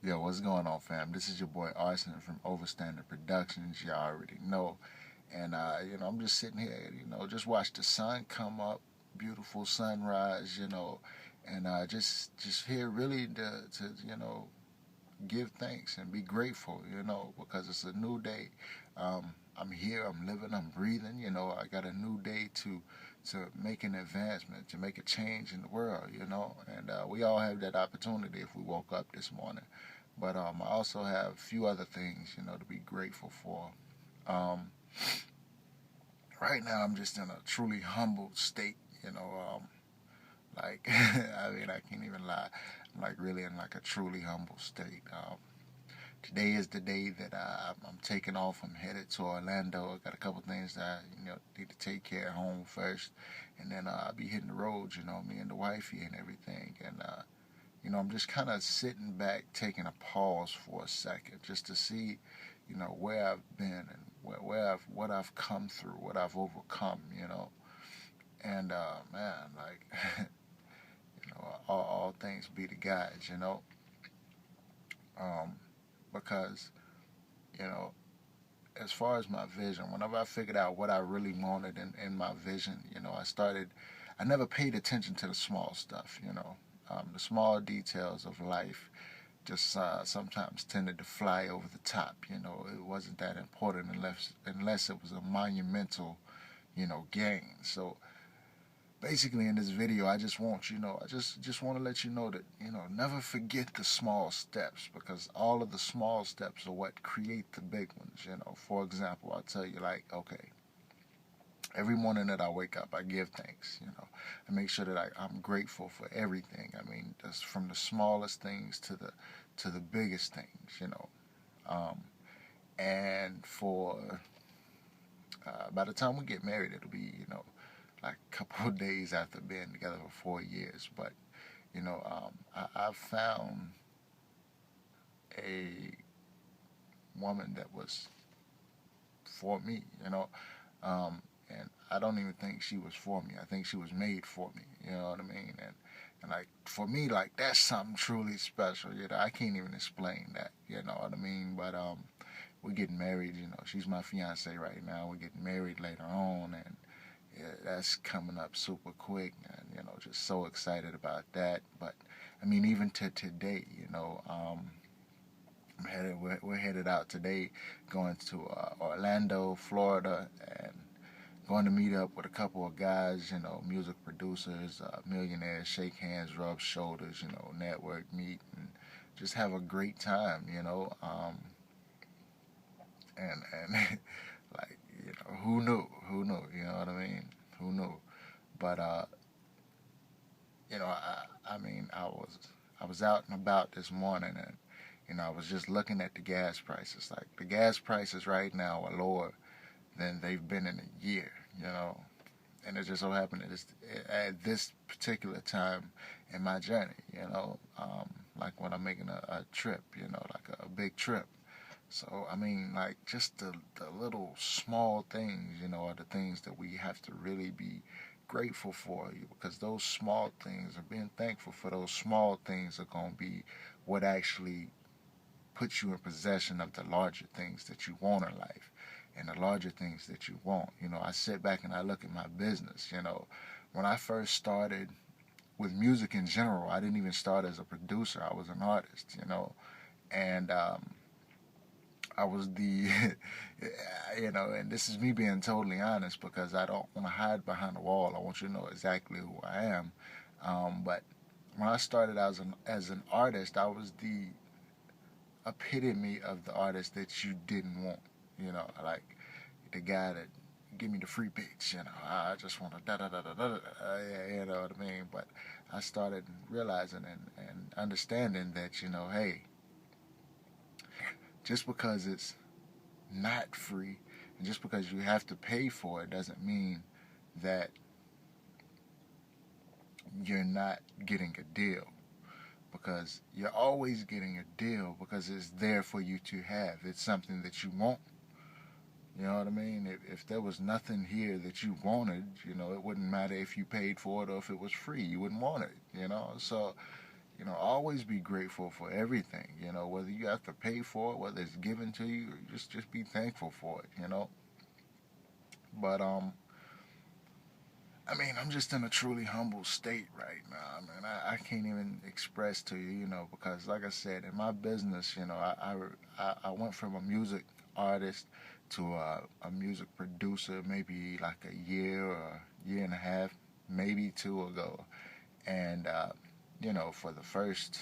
Yo, what's going on, fam? This is your boy Arson from Overstandard Productions. Y'all already know. And, I'm just sitting here, just watch the sun come up, beautiful sunrise, and just here really to give thanks and be grateful, because it's a new day. I'm here, I'm living, I'm breathing, I got a new day to make an advancement, to make a change in the world, and we all have that opportunity if we woke up this morning. But I also have a few other things, to be grateful for. Um, right now, I'm just in a truly humbled state, like, I mean, I can't even lie. I'm like really in like a truly humble state. Today is the day that I'm taking off. I'm headed to Orlando. I got a couple things that I need to take care of home first, and then I'll be hitting the road. Me and the wifey and everything. And I'm just kind of sitting back, taking a pause for a second, just to see, where I've been and what I've come through, what I've overcome. And man, like, all things be to God. Um, because you know as far as my vision, whenever I figured out what I really wanted in my vision, I never paid attention to the small stuff, the small details of life just sometimes tended to fly over the top, it wasn't that important unless it was a monumental, gain. So basically in this video I just want I just want to let you know that never forget the small steps, because all of the small steps are what create the big ones. For example, I'll tell you, like, okay, every morning that I wake up I give thanks. I make sure that I'm grateful for everything. I mean, just from the smallest things to the biggest things. um, and for by the time we get married, it'll be like a couple of days after being together for 4 years. But I've found a woman that was for me. And I don't even think she was for me. I think she was made for me. You know what I mean? And like for me, like that's something truly special. I can't even explain that. You know what I mean? But we're getting married. She's my fiance right now. We're getting married later on, and yeah, that's coming up super quick, and just so excited about that. But I mean, even to today, we're headed out today, going to Orlando, Florida, and going to meet up with a couple of guys, music producers, millionaires, shake hands, rub shoulders, network, meet, and just have a great time, and like, who knew, you know what I mean? Who knew? But I mean, I was out and about this morning, and I was just looking at the gas prices. Like the gas prices right now are lower than they've been in a year. And it just so happened that it's at this particular time in my journey. Like when I'm making a trip, like a big trip. So I mean, like just the little small things, are the things that we have to really be grateful for, because those small things, or being thankful for those small things, are going to be what actually puts you in possession of the larger things that you want in life, and the larger things that you want. I sit back and I look at my business. When I first started with music in general, I didn't even start as a producer. I was an artist. And I was the, and this is me being totally honest, because I don't want to hide behind the wall. I want you to know exactly who I am. But when I started as an artist, I was the epitome of the artist that you didn't want. Like the guy that give me the free beats. I just want to da da da da da. Yeah, you know what I mean. But I started realizing and understanding that hey, just because it's not free, and just because you have to pay for it, doesn't mean that you're not getting a deal. Because you're always getting a deal, because it's there for you to have. It's something that you want. You know what I mean? If there was nothing here that you wanted, it wouldn't matter if you paid for it or if it was free. You wouldn't want it. So, always be grateful for everything. Whether you have to pay for it, whether it's given to you, or just be thankful for it. But I'm just in a truly humble state right now. I can't even express to you, because like I said, in my business, I went from a music artist to a music producer maybe like a year or a year and a half, maybe two ago. And, for the first,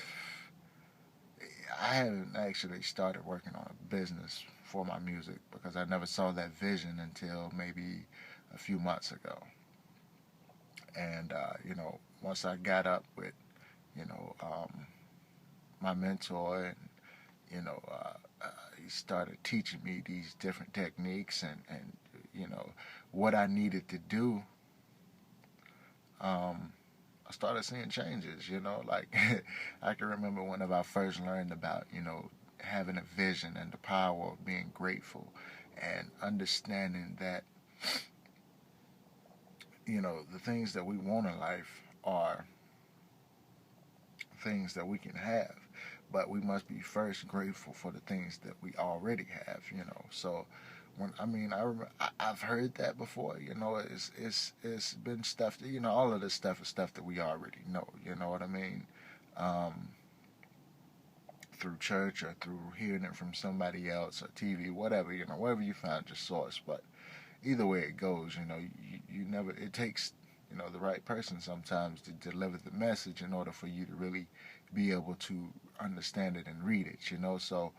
I haven't actually started working on a business for my music because I never saw that vision until maybe a few months ago. And, once I got up with, you know, um, my mentor, and, he started teaching me these different techniques, and what I needed to do, um, I started seeing changes, like I can remember whenever I first learned about, having a vision and the power of being grateful and understanding that, the things that we want in life are things that we can have, but we must be first grateful for the things that we already have. So when I've heard that before. It's been stuff that, all of this stuff is stuff that we already know. You know what I mean? Um, Through church or through hearing it from somebody else or TV, whatever. Wherever you find your source, but either way it goes, you never. It takes the right person sometimes to deliver the message in order for you to really be able to understand it and read it. So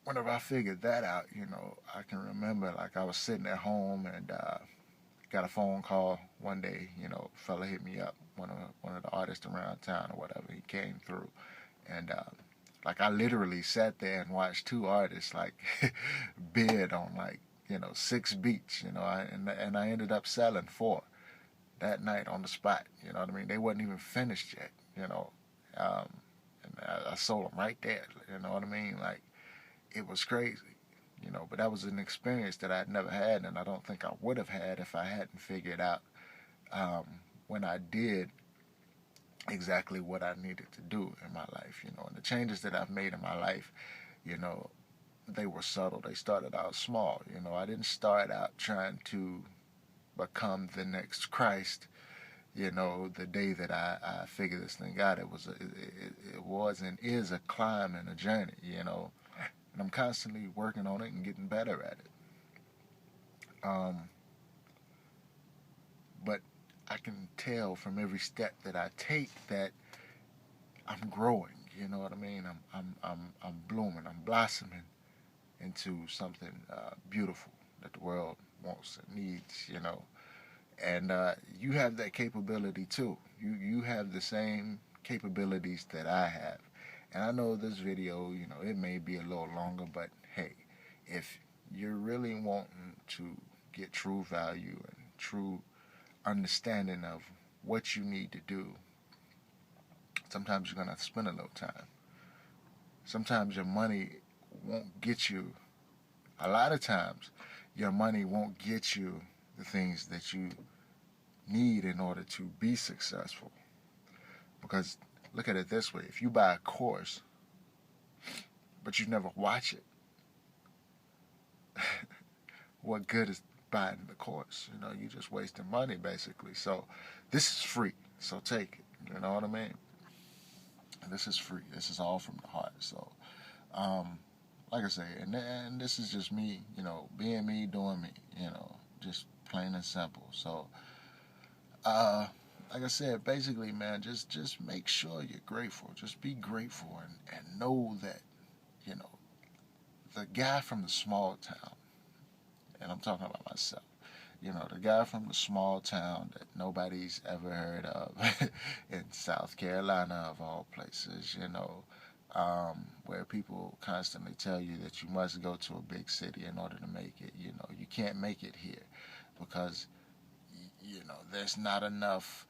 whenever I figured that out, I can remember like I was sitting at home and got a phone call one day. Fella hit me up, one of the artists around town or whatever. He came through, and like I literally sat there and watched two artists like bid on like 6 beats. And I ended up selling 4 that night on the spot. You know what I mean? They wasn't even finished yet. Um, and I sold them right there. You know what I mean? Like, it was crazy. But that was an experience that I'd never had, and I don't think I would have had if I hadn't figured out um, when I did exactly what I needed to do in my life. And the changes that I've made in my life, you know, they were subtle. They started out small. I didn't start out trying to become the next Christ. The day that I figured this thing out, it was and is a climb and a journey. And I'm constantly working on it and getting better at it. But I can tell from every step that I take that I'm growing. You know what I mean? I'm blooming. I'm blossoming into something beautiful that the world wants and needs. And you have that capability too. You have the same capabilities that I have. And I know this video, it may be a little longer, but hey, if you're really wanting to get true value and true understanding of what you need to do, sometimes you're going to spend a little time. Sometimes your money won't get you, a lot of times, your money won't get you the things that you need in order to be successful. Because look at it this way: if you buy a course, but you never watch it, what good is buying the course? You're just wasting money basically. So this is free. So take it. You know what I mean? This is free. This is all from the heart. So, like I say, and this is just me, being me, doing me, just plain and simple. So, like I said, basically, man, just make sure you're grateful. Just be grateful and know that, you know, the guy from the small town, and I'm talking about myself, the guy from the small town that nobody's ever heard of in South Carolina, of all places, where people constantly tell you that you must go to a big city in order to make it. You can't make it here because, there's not enough.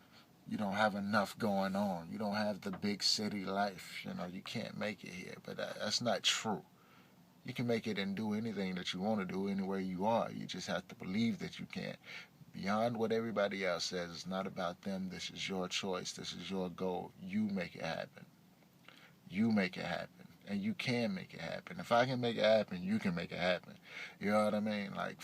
You don't have enough going on. You don't have the big city life. You can't make it here. But that's not true. You can make it and do anything that you want to do anywhere you are. You just have to believe that you can. beyond what everybody else says. It's not about them. This is your choice. This is your goal. You make it happen. You make it happen. And you can make it happen. If I can make it happen, you can make it happen. You know what I mean? Like,